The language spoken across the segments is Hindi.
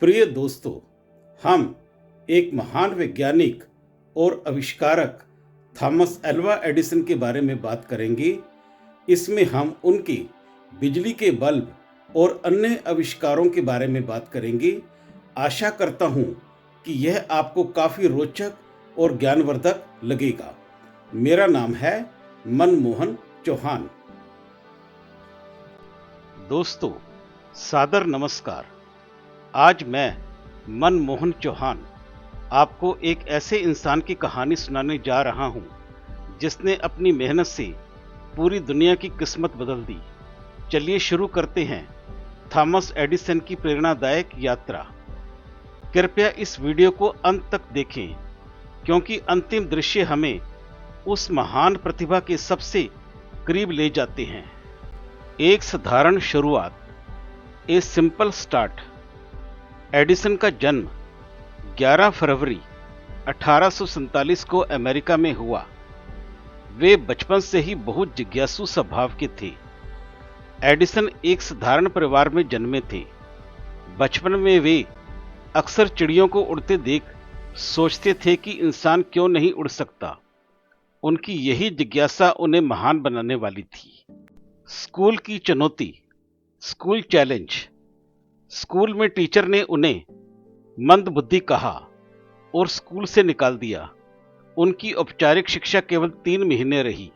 प्रिय दोस्तों, हम एक महान वैज्ञानिक और आविष्कारक थॉमस एल्वा एडिसन के बारे में बात करेंगे। इसमें हम उनकी बिजली के बल्ब और अन्य आविष्कारों के बारे में बात करेंगे। आशा करता हूँ कि यह आपको काफ़ी रोचक और ज्ञानवर्धक लगेगा। मेरा नाम है मनमोहन चौहान। दोस्तों, सादर नमस्कार। आज मैं मनमोहन चौहान आपको एक ऐसे इंसान की कहानी सुनाने जा रहा हूं जिसने अपनी मेहनत से पूरी दुनिया की किस्मत बदल दी। चलिए शुरू करते हैं थॉमस एडिसन की प्रेरणादायक यात्रा। कृपया इस वीडियो को अंत तक देखें क्योंकि अंतिम दृश्य हमें उस महान प्रतिभा के सबसे करीब ले जाते हैं। एक साधारण शुरुआत, ए सिंपल स्टार्ट। एडिसन का जन्म 11 फरवरी 1847 को अमेरिका में हुआ। वे बचपन से ही बहुत जिज्ञासु स्वभाव के थे। एडिसन एक साधारण परिवार में जन्मे थे। बचपन में वे अक्सर चिड़ियों को उड़ते देख सोचते थे कि इंसान क्यों नहीं उड़ सकता। उनकी यही जिज्ञासा उन्हें महान बनाने वाली थी। स्कूल की चुनौती, स्कूल चैलेंज। स्कूल में टीचर ने उन्हें मंदबुद्धि कहा और स्कूल से निकाल दिया। उनकी औपचारिक शिक्षा केवल 3 महीने रही।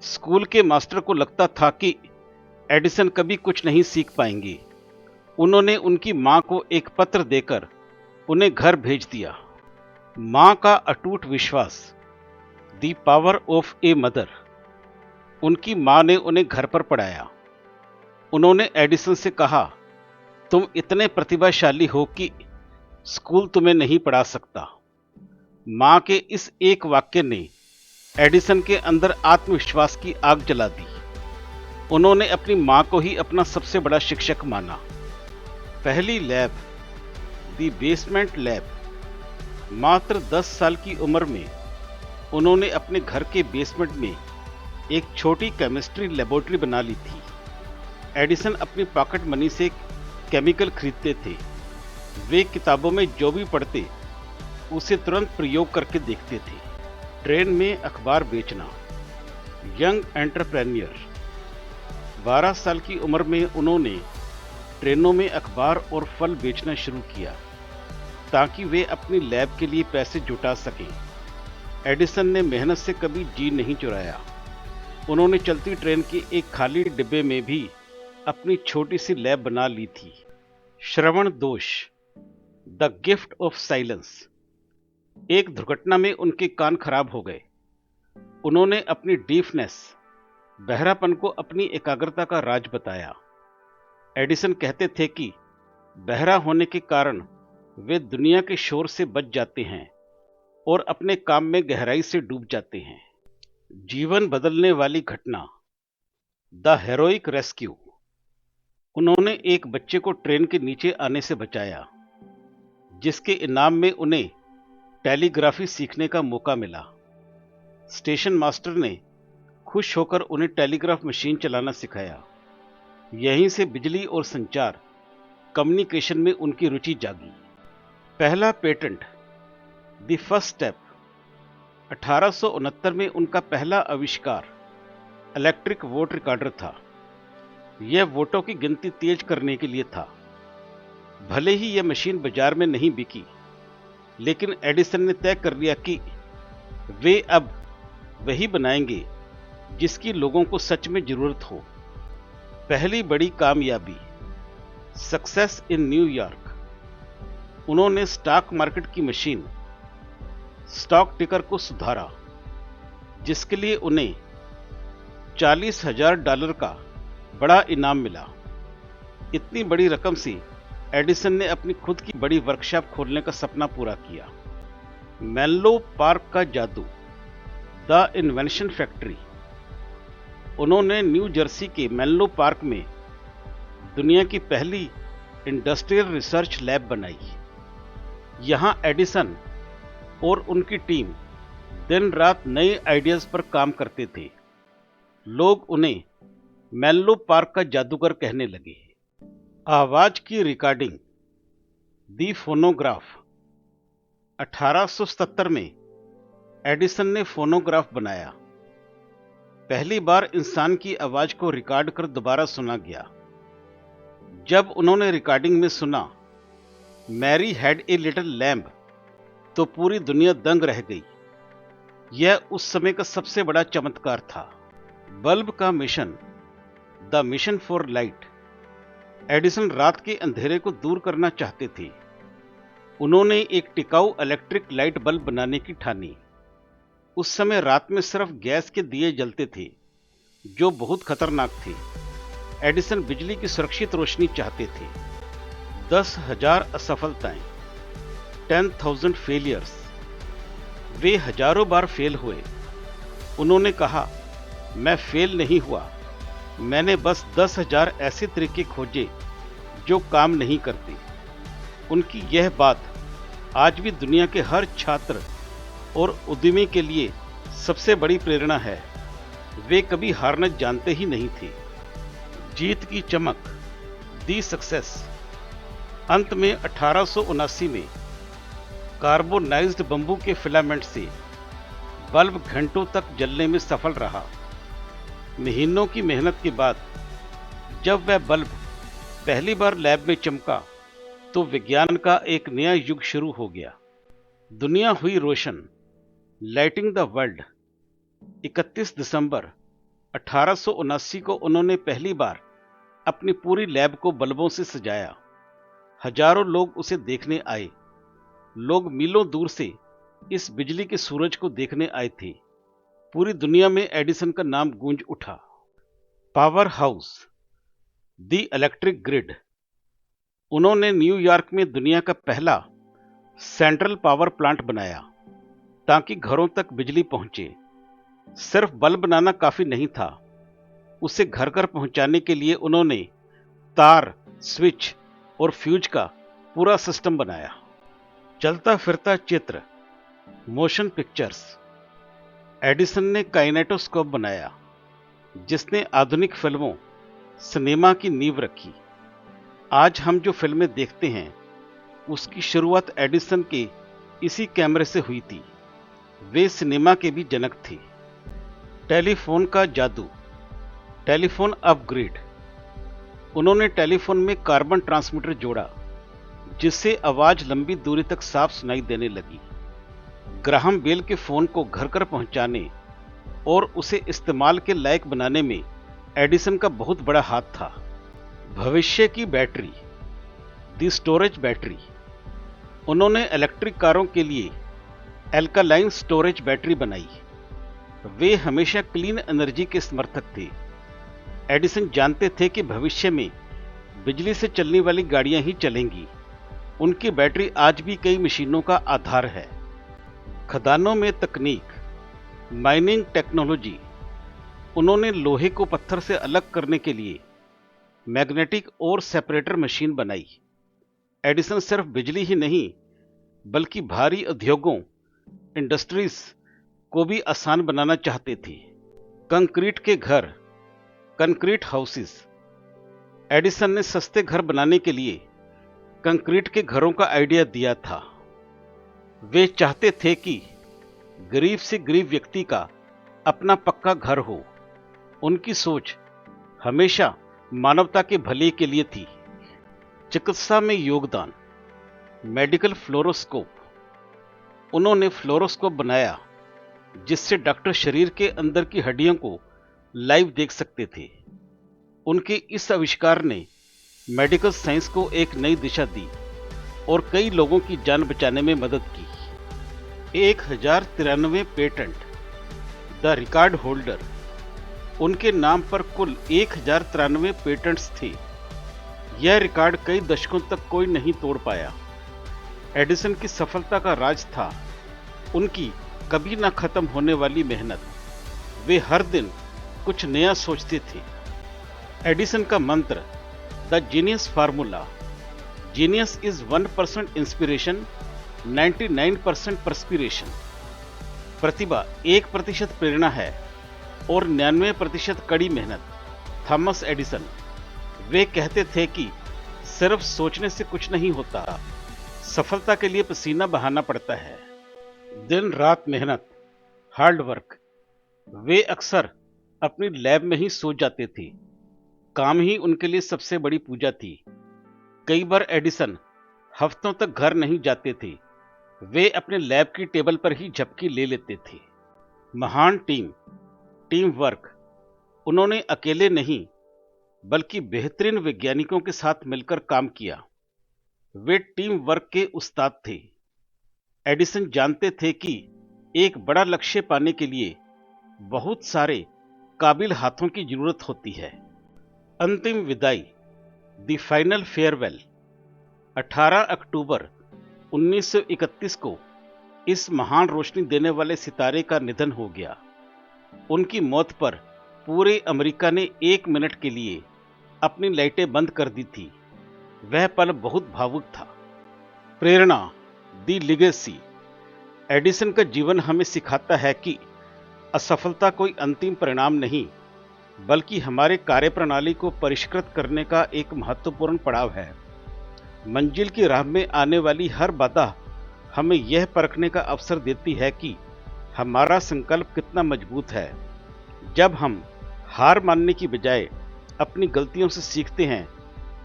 स्कूल के मास्टर को लगता था कि एडिसन कभी कुछ नहीं सीख पाएंगे। उन्होंने उनकी मां को एक पत्र देकर उन्हें घर भेज दिया। मां का अटूट विश्वास, the power of a mother. उनकी मां ने उन्हें घर पर पढ़ाया। उन्होंने एडिसन से कहा, तुम इतने प्रतिभाशाली हो कि स्कूल तुम्हें नहीं पढ़ा सकता। मां के इस एक वाक्य ने एडिसन के अंदर आत्मविश्वास की आग जला दी। उन्होंने अपनी मां को ही अपना सबसे बड़ा शिक्षक माना। पहली लैब, द बेसमेंट लैब। मात्र 10 साल की उम्र में उन्होंने अपने घर के बेसमेंट में एक छोटी केमिस्ट्री लेबोरेटरी बना ली थी। एडिसन अपनी पॉकेट मनी से केमिकल खरीदते थे। वे किताबों में जो भी पढ़ते उसे तुरंत प्रयोग करके देखते थे। ट्रेन में अखबार बेचना, यंग एंटरप्रेन्योर। 12 साल की उम्र में उन्होंने ट्रेनों में अखबार और फल बेचना शुरू किया ताकि वे अपनी लैब के लिए पैसे जुटा सकें। एडिसन ने मेहनत से कभी जी नहीं चुराया। उन्होंने चलती ट्रेन के एक खाली डिब्बे में भी अपनी छोटी सी लैब बना ली थी। श्रवण दोष, द गिफ्ट ऑफ साइलेंस। एक दुर्घटना में उनके कान खराब हो गए। उन्होंने अपनी डीफनेस, बहरापन को अपनी एकाग्रता का राज बताया। एडिसन कहते थे कि बहरा होने के कारण वे दुनिया के शोर से बच जाते हैं और अपने काम में गहराई से डूब जाते हैं। जीवन बदलने वाली घटना, द हेरोइक रेस्क्यू। उन्होंने एक बच्चे को ट्रेन के नीचे आने से बचाया, जिसके इनाम में उन्हें टेलीग्राफी सीखने का मौका मिला। स्टेशन मास्टर ने खुश होकर उन्हें टेलीग्राफ मशीन चलाना सिखाया। यहीं से बिजली और संचार, कम्युनिकेशन में उनकी रुचि जागी। पहला पेटेंट, द फर्स्ट स्टेप। 1869 में उनका पहला आविष्कार इलेक्ट्रिक वोट रिकॉर्डर था। यह वोटों की गिनती तेज करने के लिए था। भले ही यह मशीन बाजार में नहीं बिकी, लेकिन एडिसन ने तय कर लिया कि वे अब वही बनाएंगे जिसकी लोगों को सच में जरूरत हो। पहली बड़ी कामयाबी, सक्सेस इन न्यूयॉर्क। उन्होंने स्टॉक मार्केट की मशीन, स्टॉक टिकर को सुधारा, जिसके लिए उन्हें $40,000 का बड़ा इनाम मिला। इतनी बड़ी रकम से एडिसन ने अपनी खुद की बड़ी वर्कशॉप खोलने का सपना पूरा किया। मेनलो पार्क का जादू, द इन्वेंशन फैक्ट्री। उन्होंने न्यू जर्सी के मेनलो पार्क में दुनिया की पहली इंडस्ट्रियल रिसर्च लैब बनाई। यहां एडिसन और उनकी टीम दिन रात नए आइडियाज पर काम करते थे। लोग उन्हें मेनलो पार्क का जादूगर कहने लगे। आवाज की रिकॉर्डिंग, दी फोनोग्राफ। 1877 में एडिसन ने फोनोग्राफ बनाया। पहली बार इंसान की आवाज को रिकॉर्ड कर दोबारा सुना गया। जब उन्होंने रिकॉर्डिंग में सुना Mary had a little lamb, तो पूरी दुनिया दंग रह गई। यह उस समय का सबसे बड़ा चमत्कार था। बल्ब का mission, the mission for light. Edison रात के अंधेरे को दूर करना चाहते थे। उन्होंने एक टिकाऊ इलेक्ट्रिक लाइट बल्ब बनाने की ठानी। उस समय रात में सिर्फ गैस के दिए जलते थे, जो बहुत खतरनाक थे। एडिसन बिजली की सुरक्षित रोशनी चाहते थे। 10,000 असफलताएं, 10,000 फेलियर्स। वे हजारों बार फेल हुए। उन्होंने कहा, मैं फेल नहीं हुआ, मैंने बस 10,000 ऐसे तरीके खोजे जो काम नहीं करते। उनकी यह बात आज भी दुनिया के हर छात्र और उद्यमी के लिए सबसे बड़ी प्रेरणा है। वे कभी हारना जानते ही नहीं थे। जीत की चमक, दी सक्सेस। अंत में 1879 में कार्बोनाइज्ड बंबू के फिलामेंट से बल्ब घंटों तक जलने में सफल रहा। महीनों की मेहनत के बाद जब वह बल्ब पहली बार लैब में चमका, तो विज्ञान का एक नया युग शुरू हो गया। दुनिया हुई रोशन। Lighting the world. 31 दिसंबर 1879 को उन्होंने पहली बार अपनी पूरी लैब को बल्बों से सजाया। हजारों लोग उसे देखने आए। लोग मीलों दूर से इस बिजली के सूरज को देखने आए थे। पूरी दुनिया में एडिसन का नाम गूंज उठा। Power house, the electric grid. उन्होंने न्यूयॉर्क में दुनिया का पहला सेंट्रल पावर प्लांट बनाया ताकि घरों तक बिजली पहुंचे। सिर्फ बल्ब बनाना काफी नहीं था, उसे घर घर पहुंचाने के लिए उन्होंने तार, स्विच और फ्यूज का पूरा सिस्टम बनाया। चलता फिरता चित्र, मोशन पिक्चर्स। एडिसन ने काइनेटोस्कोप बनाया, जिसने आधुनिक फिल्मों, सिनेमा की नींव रखी। आज हम जो फिल्में देखते हैं, उसकी शुरुआत एडिसन के इसी कैमरे से हुई थी। वे सिनेमा के भी जनक थे। टेलीफोन का जादू, टेलीफोन अपग्रेड। उन्होंने टेलीफोन में कार्बन ट्रांसमीटर जोड़ा, जिससे आवाज लंबी दूरी तक साफ सुनाई देने लगी। ग्राहम बेल के फोन को घर घर पहुंचाने और उसे इस्तेमाल के लायक बनाने में एडिसन का बहुत बड़ा हाथ था। भविष्य की बैटरी, दी स्टोरेज बैटरी। उन्होंने इलेक्ट्रिक कारों के लिए एल्कालाइन स्टोरेज बैटरी बनाई। वे हमेशा क्लीन एनर्जी के समर्थक थे। एडिसन जानते थे कि भविष्य में बिजली से चलने वाली गाड़ियां ही चलेंगी। उनकी बैटरी आज भी कई मशीनों का आधार है। खदानों में तकनीक, माइनिंग टेक्नोलॉजी। उन्होंने लोहे को पत्थर से अलग करने के लिए मैग्नेटिक और सेपरेटर मशीन बनाई। एडिसन सिर्फ बिजली ही नहीं, बल्कि भारी उद्योगों, इंडस्ट्रीज को भी आसान बनाना चाहते थे। कंक्रीट के घर, कंक्रीट हाउसेस। एडिसन ने सस्ते घर बनाने के लिए कंक्रीट के घरों का आइडिया दिया था। वे चाहते थे कि गरीब से गरीब व्यक्ति का अपना पक्का घर हो। उनकी सोच हमेशा मानवता के भले के लिए थी। चिकित्सा में योगदान, मेडिकल फ्लोरोस्कोप। उन्होंने फ्लोरोस्कोप बनाया, जिससे डॉक्टर शरीर के अंदर की हड्डियों को लाइव देख सकते थे। उनके इस आविष्कार ने मेडिकल साइंस को एक नई दिशा दी और कई लोगों की जान बचाने में मदद की। 1093 पेटेंट, द रिकॉर्ड होल्डर। उनके नाम पर कुल 1093 पेटेंट्स थे। यह रिकॉर्ड कई दशकों तक कोई नहीं तोड़ पाया। एडिसन की सफलता का राज था उनकी कभी ना खत्म होने वाली मेहनत। वे हर दिन कुछ नया सोचते थे। एडिसन का मंत्र, the genius formula. Genius is 1% inspiration, 99% perspiration. प्रतिभा 1% प्रेरणा है और 99% कड़ी मेहनत। Thomas Edison. वे कहते थे कि सिर्फ सोचने से कुछ नहीं होता, सफलता के लिए पसीना बहाना पड़ता है, दिन रात मेहनत, हार्ड वर्क। वे अक्सर अपनी लैब में ही सो जाते थे। काम ही उनके लिए सबसे बड़ी पूजा थी। कई बार एडिसन हफ्तों तक घर नहीं जाते थे। वे अपने लैब की टेबल पर ही झपकी ले लेते थे। महान टीम वर्क। उन्होंने अकेले नहीं बल्कि बेहतरीन वैज्ञानिकों के साथ मिलकर काम किया। वे टीम वर्क के उस्ताद थे। एडिसन जानते थे कि एक बड़ा लक्ष्य पाने के लिए बहुत सारे काबिल हाथों की जरूरत होती है। अंतिम विदाई, द फाइनल फेयरवेल। 18 अक्टूबर 1931 को इस महान रोशनी देने वाले सितारे का निधन हो गया। उनकी मौत पर पूरे अमेरिका ने 1 मिनट के लिए अपनी लाइटें बंद कर दी थी। वह पल बहुत भावुक था। प्रेरणा, दी लिगेसी। एडिसन का जीवन हमें सिखाता है कि असफलता कोई अंतिम परिणाम नहीं, बल्कि हमारे कार्यप्रणाली को परिष्कृत करने का एक महत्वपूर्ण पड़ाव है। मंजिल की राह में आने वाली हर बाधा हमें यह परखने का अवसर देती है कि हमारा संकल्प कितना मजबूत है। जब हम हार मानने की बजाय अपनी गलतियों से सीखते हैं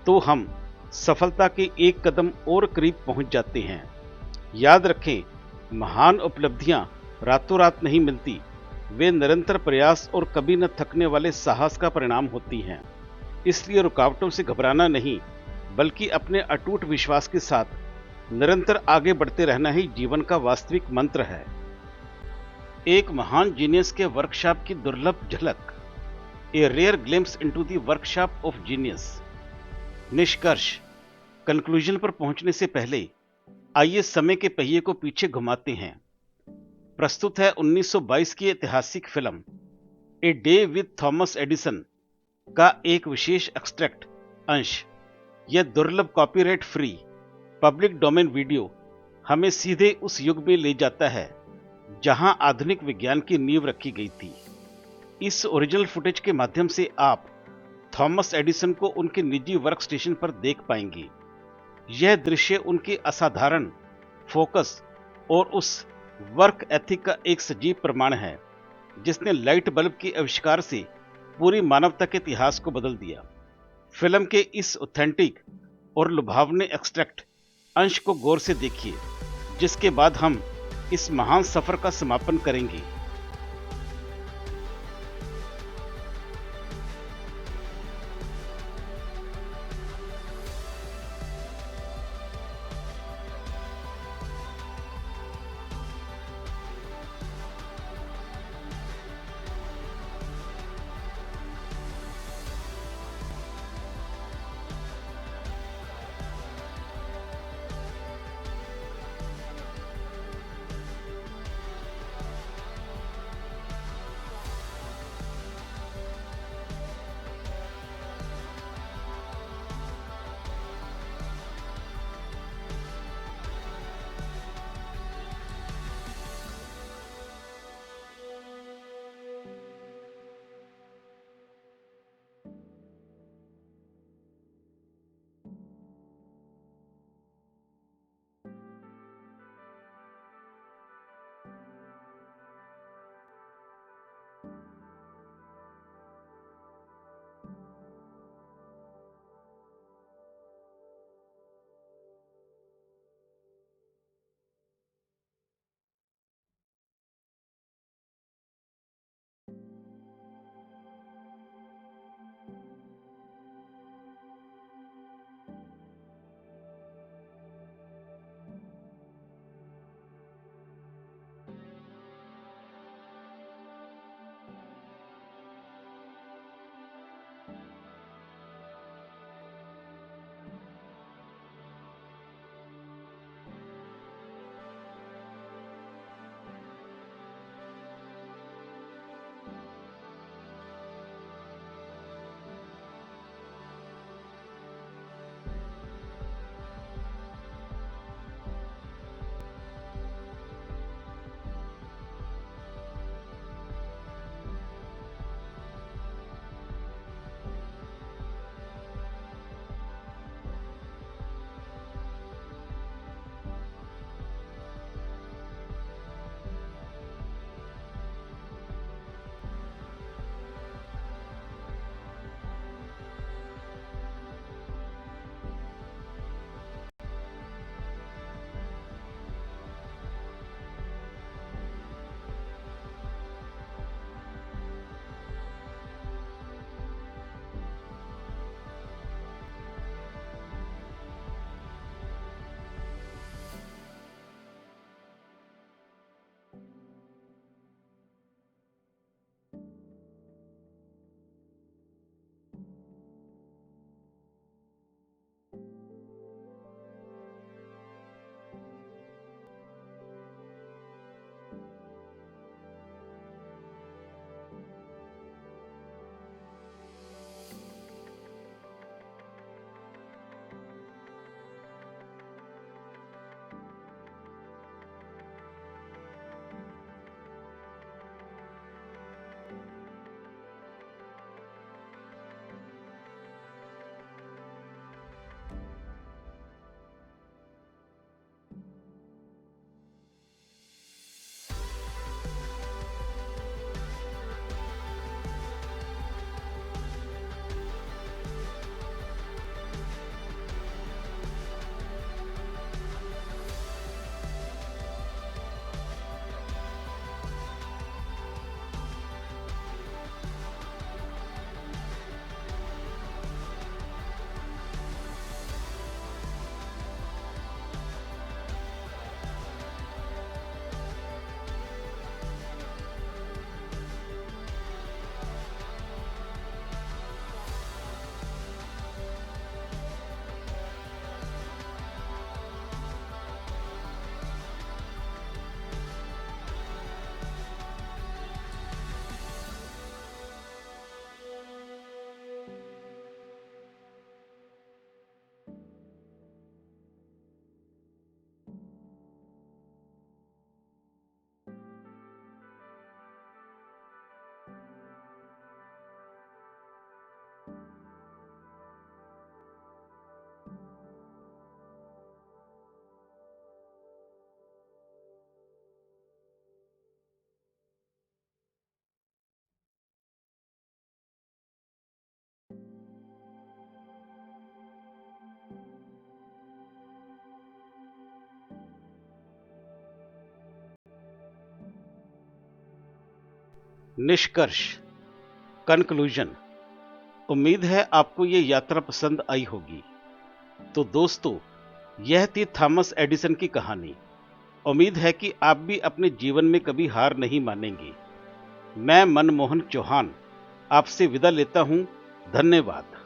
तो हम सफलता के एक कदम और करीब पहुंच जाते हैं। याद रखें, महान उपलब्धियां रातों रात नहीं मिलती। वे निरंतर प्रयास और कभी न थकने वाले साहस का परिणाम होती हैं। इसलिए रुकावटों से घबराना नहीं, बल्कि अपने अटूट विश्वास के साथ निरंतर आगे बढ़ते रहना ही जीवन का वास्तविक मंत्र है। एक महान जीनियस के वर्कशॉप की दुर्लभ झलक, a rare glimpse into the workshop of genius. निष्कर्ष, कंक्लूजन पर पहुंचने से पहले आइए समय के पहिए को पीछे घुमाते हैं। प्रस्तुत है 1922 की ऐतिहासिक film a day with Thomas Edison का एक विशेष एक्सट्रैक्ट अंश। यह दुर्लभ copyright free public domain video हमें सीधे उस युग में ले जाता है जहां आधुनिक विज्ञान की नींव रखी गई थी। इस ओरिजिनल फुटेज के माध्यम से आप थॉमस एडिसन को उनके निजी वर्क स्टेशन पर देख पाएंगे। यह दृश्य उनके असाधारण फोकस और उस वर्क एथिक का एक सजीव प्रमाण है जिसने लाइट बल्ब के आविष्कार से पूरी मानवता के इतिहास को बदल दिया। फिल्म के इस ऑथेंटिक और लुभावने एक्सट्रैक्ट अंश को गौर से देखिए, जिसके बाद हम इस महान सफर का समापन करेंगे। निष्कर्ष, कंक्लूजन। उम्मीद है आपको ये यात्रा पसंद आई होगी। तो दोस्तों, यह थी थॉमस एडिसन की कहानी। उम्मीद है कि आप भी अपने जीवन में कभी हार नहीं मानेंगे। मैं मनमोहन चौहान आपसे विदा लेता हूं। धन्यवाद।